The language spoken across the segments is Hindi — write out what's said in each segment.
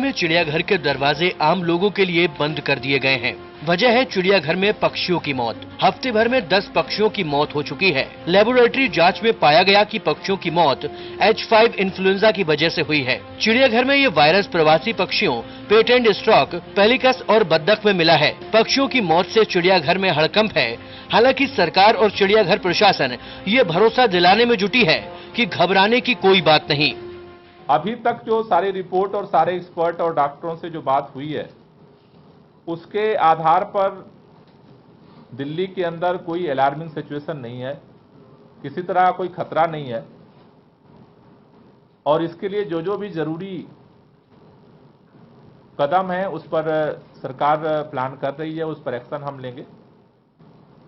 में चिड़ियाघर के दरवाजे आम लोगों के लिए बंद कर दिए गए हैं। वजह है चिड़ियाघर में पक्षियों की मौत। हफ्ते भर में 10 पक्षियों की मौत हो चुकी है। लेबोरेटरी जांच में पाया गया कि पक्षियों की मौत H5 इन्फ्लुएंजा की वजह से हुई है। चिड़ियाघर में ये वायरस प्रवासी पक्षियों पेटेंट स्टॉक, पेलिकस और बत्तख में मिला है। पक्षियों की मौत से चिड़ियाघर में हड़कंप है। हालांकि सरकार और चिड़ियाघर प्रशासन ये भरोसा दिलाने में जुटी है कि घबराने की कोई बात नहीं। अभी तक जो सारी रिपोर्ट और सारे एक्सपर्ट और डॉक्टरों से जो बात हुई है, उसके आधार पर दिल्ली के अंदर कोई अलार्मिंग सिचुएशन नहीं है, किसी तरह का कोई खतरा नहीं है। और इसके लिए जो जो भी जरूरी कदम है उस पर सरकार प्लान कर रही है, उस पर एक्शन हम लेंगे।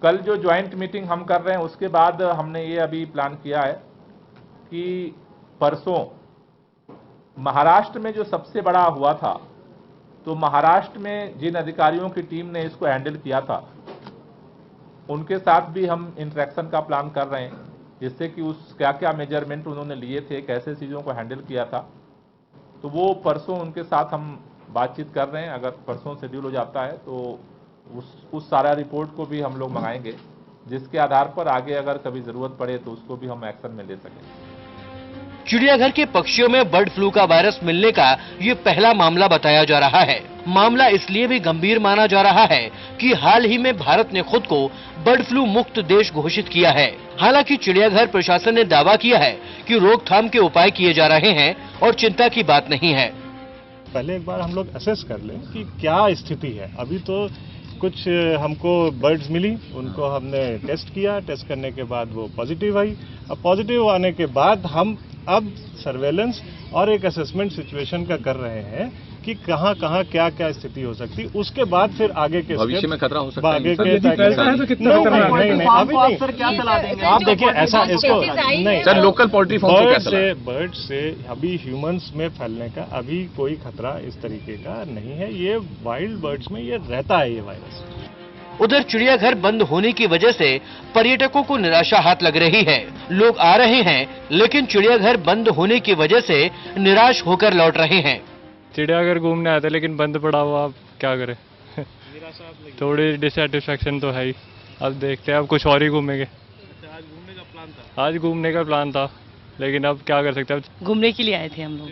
कल जो ज्वाइंट मीटिंग हम कर रहे हैं उसके बाद हमने ये अभी प्लान किया है कि परसों महाराष्ट्र में जो सबसे बड़ा हुआ था, तो महाराष्ट्र में जिन अधिकारियों की टीम ने इसको हैंडल किया था उनके साथ भी हम इंटरेक्शन का प्लान कर रहे हैं, जिससे कि उस क्या क्या मेजरमेंट उन्होंने लिए थे, कैसे चीज़ों को हैंडल किया था, तो वो परसों उनके साथ हम बातचीत कर रहे हैं। अगर परसों शेड्यूल हो जाता है तो उस सारा रिपोर्ट को भी हम लोग मंगाएंगे, जिसके आधार पर आगे अगर कभी जरूरत पड़े तो उसको भी हम एक्शन में ले सकें। चिड़ियाघर के पक्षियों में बर्ड फ्लू का वायरस मिलने का ये पहला मामला बताया जा रहा है। मामला इसलिए भी गंभीर माना जा रहा है कि हाल ही में भारत ने खुद को बर्ड फ्लू मुक्त देश घोषित किया है। हालांकि चिड़ियाघर प्रशासन ने दावा किया है कि रोकथाम के उपाय किए जा रहे हैं और चिंता की बात नहीं है। पहले एक बार हम लोग असेस कर लें कि क्या स्थिति है। अभी तो कुछ हमको बर्ड्स मिली, उनको हमने टेस्ट किया, टेस्ट करने के बाद वो पॉजिटिव आई। अब पॉजिटिव आने के बाद हम अब सर्वेलेंस और एक असेसमेंट सिचुएशन का कर रहे हैं कि कहां कहां क्या क्या स्थिति हो सकती है। उसके बाद फिर आगे के भविष्य में खतरा हो सकता है। आगे के तो कितना खतरा नहीं अभी नहीं सर, क्या चला देंगे आप? देखिए ऐसा इसको नहीं sir, local poultry farm bird से अभी ह्यूमंस में फैलने का अभी कोई खतरा इस तरीके का नहीं है। ये वाइल्ड बर्ड्स में ये रहता है ये वायरस। उधर चिड़ियाघर बंद होने की वजह से पर्यटकों को निराशा हाथ लग रही है। लोग आ रहे हैं लेकिन चिड़ियाघर बंद होने की वजह से निराश होकर लौट रहे हैं। चिड़ियाघर घूमने आते लेकिन बंद पड़ा हुआ, अब क्या करें। थोड़ी डिससेटिस्फैक्शन तो है ही। अब देखते हैं, अब कुछ और ही घूमेंगे। आज घूमने का प्लान था लेकिन अब क्या कर सकते हैं। घूमने के लिए आए थे हम लोग।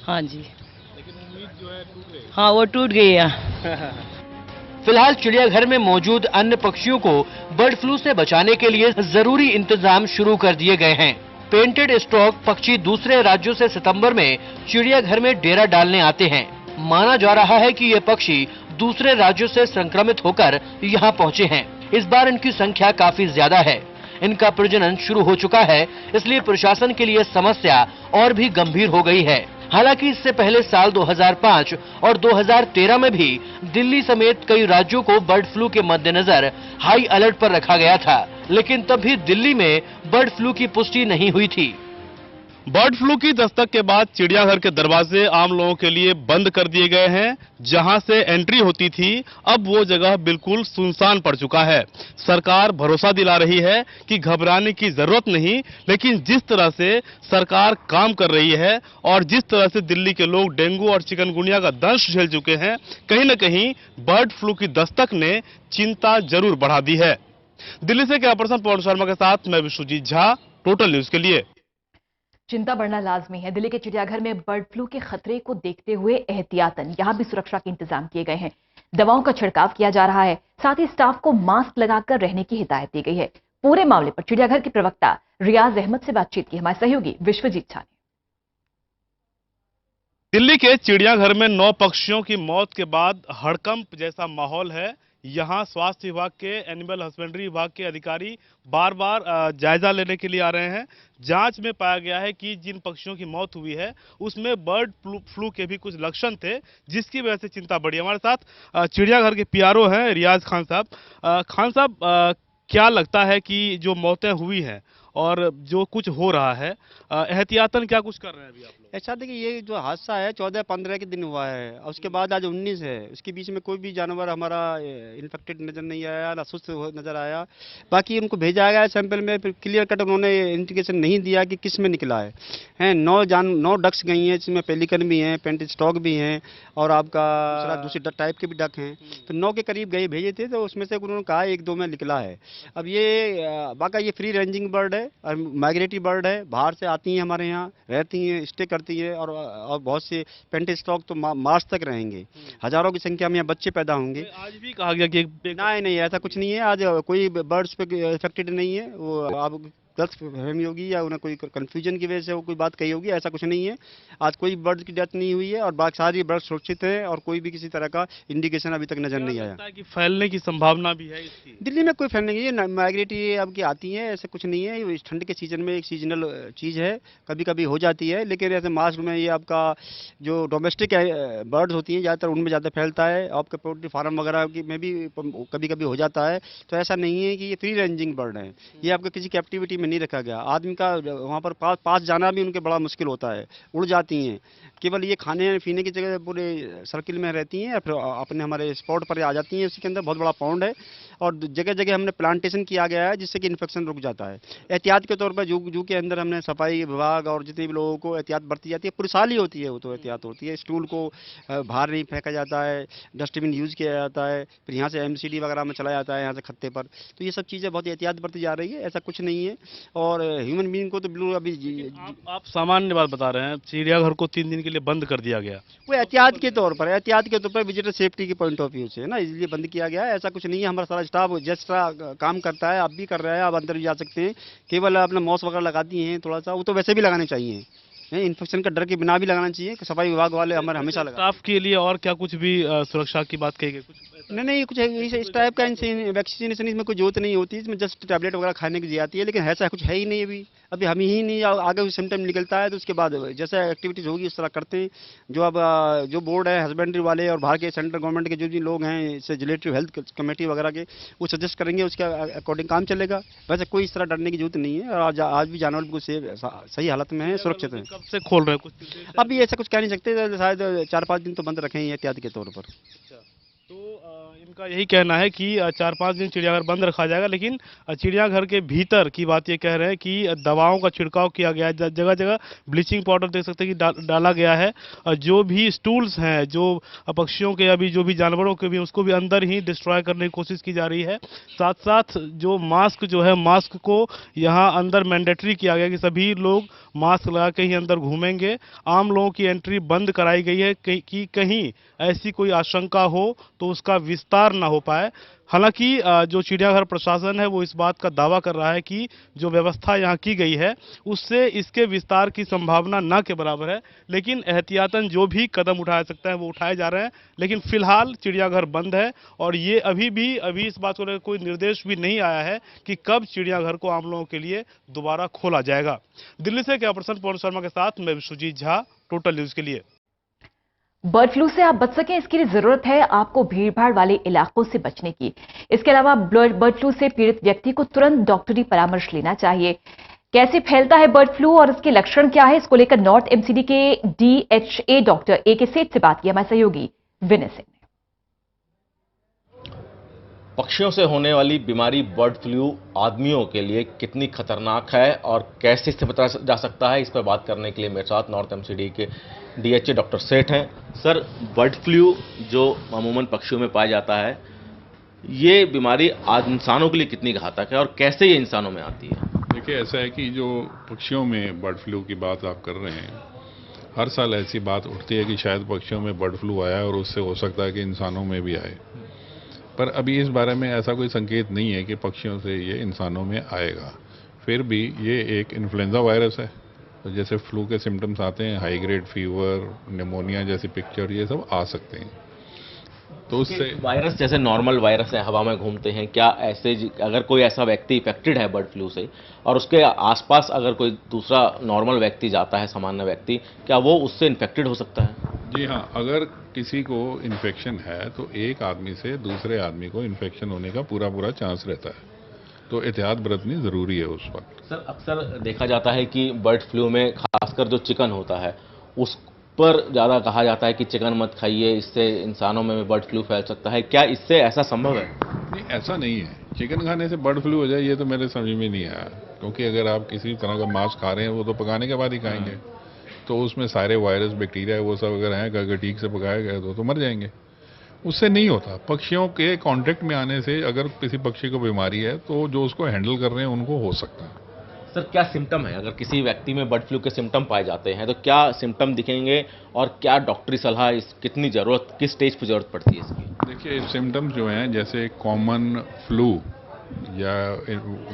हाँ जी, लेकिन उम्मीद जो है टूट गई। हाँ, वो टूट गई है। फिलहाल चिड़ियाघर में मौजूद अन्य पक्षियों को बर्ड फ्लू से बचाने के लिए जरूरी इंतजाम शुरू कर दिए गए हैं। पेंटेड स्टॉक पक्षी दूसरे राज्यों से सितंबर में चिड़ियाघर में डेरा डालने आते हैं। माना जा रहा है कि ये पक्षी दूसरे राज्यों से संक्रमित होकर यहाँ पहुँचे हैं। इस बार इनकी संख्या काफी ज्यादा है। इनका प्रजनन शुरू हो चुका है, इसलिए प्रशासन के लिए समस्या और भी गंभीर हो गई है। हालांकि इससे पहले साल 2005 और 2013 में भी दिल्ली समेत कई राज्यों को बर्ड फ्लू के मद्देनजर हाई अलर्ट पर रखा गया था, लेकिन तब भी दिल्ली में बर्ड फ्लू की पुष्टि नहीं हुई थी। बर्ड फ्लू की दस्तक के बाद चिड़ियाघर के दरवाजे आम लोगों के लिए बंद कर दिए गए हैं। जहां से एंट्री होती थी अब वो जगह बिल्कुल सुनसान पड़ चुका है। सरकार भरोसा दिला रही है कि घबराने की जरूरत नहीं, लेकिन जिस तरह से सरकार काम कर रही है और जिस तरह से दिल्ली के लोग डेंगू और चिकनगुनिया का दंश झेल चुके हैं, कहीं न कहीं बर्ड फ्लू की दस्तक ने चिंता जरूर बढ़ा दी है। दिल्ली से कैमरा पर्सन पवन शर्मा के साथ मैं विश्वजीत झा, टोटल न्यूज के लिए। चिंता बढ़ना लाजमी है। दिल्ली के चिड़ियाघर में बर्ड फ्लू के खतरे को देखते हुए एहतियातन यहां भी सुरक्षा के इंतजाम किए गए हैं। दवाओं का छिड़काव किया जा रहा है, साथ ही स्टाफ को मास्क लगाकर रहने की हिदायत दी गई है। पूरे मामले पर चिड़ियाघर के प्रवक्ता रियाज अहमद से बातचीत की हमारे सहयोगी विश्वजीत झा ने। दिल्ली के चिड़ियाघर में 9 पक्षियों की मौत के बाद हड़कंप जैसा माहौल है। यहाँ स्वास्थ्य विभाग के, एनिमल हस्बेंड्री विभाग के अधिकारी बार बार जायजा लेने के लिए आ रहे हैं। जांच में पाया गया है कि जिन पक्षियों की मौत हुई है उसमें बर्ड फ्लू के भी कुछ लक्षण थे, जिसकी वजह से चिंता बढ़ी। हमारे साथ चिड़ियाघर के पीआरओ हैं रियाज खान साहब। खान साहब, क्या लगता है कि जो मौतें हुई हैं और जो कुछ हो रहा है, एहतियातन क्या कुछ कर रहे हैं अभी आप लोग? ऐसा देखिए, ये जो हादसा है 14-15 के दिन हुआ है और उसके बाद आज 19 है। उसके बीच में कोई भी जानवर हमारा इन्फेक्टेड नज़र नहीं आया, ना सुस्त नज़र आया। बाकी उनको भेजा गया सैंपल में, फिर क्लियर कट उन्होंने इंडिकेशन नहीं दिया कि किस में निकला है। 9 डक्स गई हैं, जिसमें पेलिकन भी हैं, पेंटेड स्टॉक भी हैं और आपका दूसरी टाइप के भी डक हैं। तो 9 के करीब गए भेजे थे, तो उसमें से उन्होंने कहा 1-2 में निकला है। अब ये बाका ये फ्री रेंजिंग बर्ड है और माइग्रेटरी बर्ड है, बाहर से आती हैं, हमारे यहाँ रहती हैं, स्टे करती है और बहुत से पेंटेड स्टॉक तो मार्च तक रहेंगे। हजारों की संख्या में यहाँ बच्चे पैदा होंगे। आज भी कहा गया कि नहीं, ऐसा कुछ नहीं है। आज कोई बर्ड्स पे इफेक्टेड नहीं है। वो आप गलत फहमी होगी या उन्हें कोई कंफ्यूजन की वजह से वो कोई बात कही होगी, ऐसा कुछ नहीं है। आज कोई बर्ड की डेथ नहीं हुई है और बाकी सारी बर्ड सुरक्षित है और कोई भी किसी तरह का इंडिकेशन अभी तक नजर नहीं आया। कि फैलने की संभावना भी है इसकी? दिल्ली में कोई फैलने की है, माइग्रेटरी अब की आती है, ऐसा कुछ नहीं है। इस ठंड के सीजन में एक सीजनल चीज़ है, कभी कभी हो जाती है, लेकिन ऐसे मार्च में ये आपका जो डोमेस्टिक बर्ड्स होती हैं ज़्यादातर उनमें ज़्यादा फैलता है। आपके पोल्ट्री फार्म वगैरह में भी कभी कभी हो जाता है। तो ऐसा नहीं है कि ये फ्री रेंजिंग बर्ड है, ये आपका किसी कैप्टिविटी में नहीं रखा गया। आदमी का वहाँ पर पास जाना भी उनके बड़ा मुश्किल होता है, उड़ जाती हैं। केवल ये खाने पीने की जगह पूरे सर्किल में रहती हैं, फिर अपने हमारे स्पॉट पर आ जाती हैं। उसके अंदर बहुत बड़ा पाउंड है और जगह जगह हमने प्लांटेशन किया गया है, जिससे कि इन्फेक्शन रुक जाता है। एहतियात के तौर पर जू के अंदर हमने सफाई विभाग और जितने भी लोगों को एहतियात बरती जाती है, पूरी साल ही होती है, वो तो एहतियात होती है। स्टूल को बाहर नहीं फेंका जाता है, डस्टबिन यूज़ किया जाता है, फिर यहाँ से MCD वगैरह में चला जाता है, यहाँ से खत्ते पर। तो ये सब चीज़ें बहुत एहतियात बरती जा रही है, ऐसा कुछ नहीं है। और ह्यूमन बीइंग को तो बिल्कुल अभी आप सामान्य बात बता रहे हैं, चिड़ियाघर को 3 दिन के लिए बंद कर दिया गया। वो एहतियात के तौर पर विजिटर सेफ्टी के पॉइंट ऑफ व्यू से ना, इसलिए बंद किया गया है। ऐसा कुछ नहीं है। हमारा सारा स्टाफ जिस तरह काम करता है, आप भी कर रहे हैं, आप अंदर भी जा सकते हैं। केवल आपने मास्क वगैरह लगा दिए हैं थोड़ा सा, वो तो वैसे भी लगाने चाहिए, इन्फेक्शन का डर के बिना भी लगाना चाहिए। सफाई विभाग वाले हमारे हमेशा लगा। स्टाफ के लिए और क्या कुछ भी सुरक्षा की बात कही गई? कुछ नहीं, कुछ इस टाइप का वैक्सीनेशन इसमें कोई जरूरत नहीं होती, इसमें जस्ट टैबलेट वगैरह खाने की दी जाती है, लेकिन ऐसा कुछ है ही नहीं। अभी हम ही नहीं, आगे सिम्टम निकलता है तो उसके बाद जैसा एक्टिविटीज़ होगी उस तरह करते हैं। जो अब जो बोर्ड है हस्बेंड्री वाले और बाहर के सेंट्रल गवर्नमेंट के जो भी लोग हैं, इससे रिलेटिव हेल्थ कमेटी वगैरह के, वो सजेस्ट करेंगे, उसके अकॉर्डिंग काम चलेगा। वैसे कोई इस तरह डरने की जरूरत नहीं है और आज भी जानवर बिल्कुल सही हालत में है, सुरक्षित है। कब से खोल रहे हैं कुछ? अभी ऐसा कुछ कह नहीं सकते, शायद 4-5 दिन तो बंद रखें एहतियात के तौर पर। तो इनका यही कहना है कि 4-5 दिन चिड़ियाघर बंद रखा जाएगा, लेकिन चिड़ियाघर के भीतर की बात ये कह रहे हैं कि दवाओं का छिड़काव किया गया है। जगह जगह ब्लीचिंग पाउडर देख सकते हैं कि डाला गया है। जो भी स्टूल्स हैं, जो पक्षियों के अभी जो भी जानवरों के भी, उसको भी अंदर ही डिस्ट्रॉय करने की कोशिश की जा रही है। साथ साथ जो मास्क जो है, मास्क को यहाँ अंदर मैंडेटरी किया गया कि सभी लोग मास्क लगा के ही अंदर घूमेंगे। आम लोगों की एंट्री बंद कराई गई है कि कहीं ऐसी कोई आशंका हो तो उसका विस्तार ना हो पाए। हालांकि जो चिड़ियाघर प्रशासन है वो इस बात का दावा कर रहा है कि जो व्यवस्था यहाँ की गई है उससे इसके विस्तार की संभावना ना के बराबर है, लेकिन एहतियातन जो भी कदम उठा सकते हैं वो उठाए जा रहे हैं। लेकिन फिलहाल चिड़ियाघर बंद है और ये अभी इस बात को लेकर कोई निर्देश भी नहीं आया है कि कब चिड़ियाघर को आम लोगों के लिए दोबारा खोला जाएगा। दिल्ली से कैमरा पर्सन पवन शर्मा के साथ मैं विश्वजीत झा, टोटल न्यूज के लिए। बर्ड फ्लू से आप बच सकें, इसके लिए जरूरत है आपको भीड़भाड़ वाले इलाकों से बचने की। इसके अलावा बर्ड फ्लू से पीड़ित व्यक्ति को तुरंत डॉक्टरी परामर्श लेना चाहिए। कैसे फैलता है बर्ड फ्लू और इसके लक्षण क्या है, इसको लेकर नॉर्थ MCD के DHA डॉक्टर AK सेठ से बात की हमारे सहयोगी विनय सिंह ने। पक्षियों से होने वाली बीमारी बर्ड फ्लू आदमियों के लिए कितनी खतरनाक है और कैसे इससे बचा जा सकता है, इस पर बात करने के लिए मेरे साथ नॉर्थ MCD के DHA डॉक्टर सेठ हैं। सर, बर्ड फ्लू जो अमूमन पक्षियों में पाया जाता है, ये बीमारी इंसानों के लिए कितनी घातक है और कैसे ये इंसानों में आती है? देखिए, ऐसा है कि जो पक्षियों में बर्ड फ्लू की बात आप कर रहे हैं, हर साल ऐसी बात उठती है कि शायद पक्षियों में बर्ड फ्लू आया और उससे हो सकता है कि इंसानों में भी आए, पर अभी इस बारे में ऐसा कोई संकेत नहीं है कि पक्षियों से ये इंसानों में आएगा। फिर भी ये एक इन्फ्लुएंजा वायरस है, तो जैसे फ्लू के सिम्टम्स आते हैं, हाई ग्रेड फीवर, निमोनिया जैसी पिक्चर, ये सब आ सकते हैं। तो उससे वायरस जैसे नॉर्मल वायरस है, हवा में घूमते हैं, क्या ऐसे अगर कोई ऐसा व्यक्ति इफेक्टेड है बर्ड फ्लू से और उसके आसपास अगर कोई दूसरा नॉर्मल व्यक्ति जाता है, सामान्य व्यक्ति, क्या वो उससे इन्फेक्टेड हो सकता है? जी हाँ, अगर किसी को इन्फेक्शन है तो एक आदमी से दूसरे आदमी को इन्फेक्शन होने का पूरा चांस रहता है, तो एहतियात बरतनी ज़रूरी है उस वक्त। सर, अक्सर देखा जाता है कि बर्ड फ्लू में खासकर जो चिकन होता है उस पर ज़्यादा कहा जाता है कि चिकन मत खाइए, इससे इंसानों में बर्ड फ्लू फैल सकता है। क्या इससे ऐसा संभव है? नहीं, ऐसा नहीं है। चिकन खाने से बर्ड फ्लू हो जाए ये तो मेरे समझ में नहीं आया, क्योंकि अगर आप किसी तरह का मांस खा रहे हैं वो तो पकाने के बाद ही खाएंगे, तो उसमें सारे वायरस बैक्टीरिया वो सब अगर हैं, अगर ठीक से पकाया गया तो मर जाएंगे। उससे नहीं होता। पक्षियों के कांटेक्ट में आने से अगर किसी पक्षी को बीमारी है तो जो उसको हैंडल कर रहे हैं उनको हो सकता है। सर, क्या सिम्टम है? अगर किसी व्यक्ति में बर्ड फ्लू के सिम्टम पाए जाते हैं तो क्या सिम्टम दिखेंगे और क्या डॉक्टरी सलाह, कितनी ज़रूरत, किस स्टेज पर ज़रूरत पड़ती है इसकी? देखिए, सिम्टम्स जो हैं जैसे कॉमन फ्लू या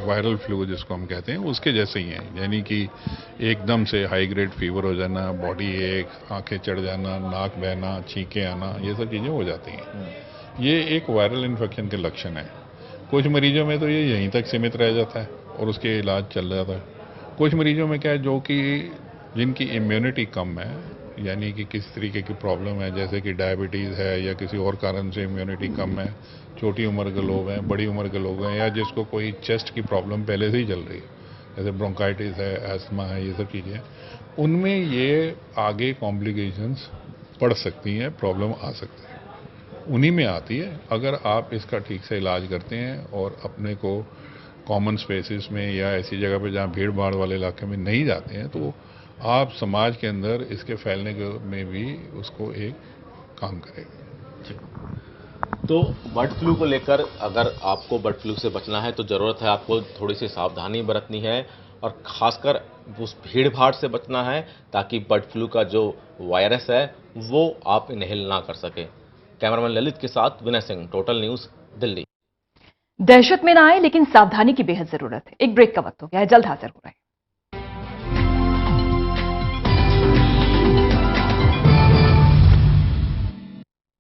वायरल फ्लू जिसको हम कहते हैं उसके जैसे ही हैं, यानी कि एकदम से हाई ग्रेड फीवर हो जाना, बॉडी एक, आंखें चढ़ जाना, नाक बहना, छींकें आना, ये सब चीज़ें हो जाती हैं। ये एक वायरल इन्फेक्शन के लक्षण है। कुछ मरीजों में तो ये यहीं तक सीमित रह जाता है और उसके इलाज चल जाता है। कुछ मरीजों में क्या है, जो कि जिनकी इम्यूनिटी कम है, यानी कि किस तरीके की प्रॉब्लम है, जैसे कि डायबिटीज़ है या किसी और कारण से इम्यूनिटी कम है, छोटी उम्र के लोग हैं, बड़ी उम्र के लोग हैं, या जिसको कोई चेस्ट की प्रॉब्लम पहले से ही चल रही है, जैसे ब्रोंकाइटिस है, एस्थमा है, ये सब चीज़ें, उनमें ये आगे कॉम्प्लिकेशंस पड़ सकती हैं, प्रॉब्लम आ सकती है, उन्हीं में आती है। अगर आप इसका ठीक से इलाज करते हैं और अपने को कॉमन स्पेसेस में या ऐसी जगह पे जहाँ भीड़ भाड़ वाले इलाके में नहीं जाते हैं, तो आप समाज के अंदर इसके फैलने में भी उसको एक काम करेगा। तो बर्ड फ्लू को लेकर अगर आपको बर्ड फ्लू से बचना है तो ज़रूरत है आपको थोड़ी सी सावधानी बरतनी है और ख़ासकर उस भीड़ भाड़ से बचना है, ताकि बर्ड फ्लू का जो वायरस है वो आप इनहेल ना कर सके। कैमरामैन ललित के साथ विनय सिंह, टोटल न्यूज़, दिल्ली। दहशत में ना आए, लेकिन सावधानी की बेहद जरूरत है। एक ब्रेक का वक्त हो गया है, जल्द हाजिर हो रहे हैं।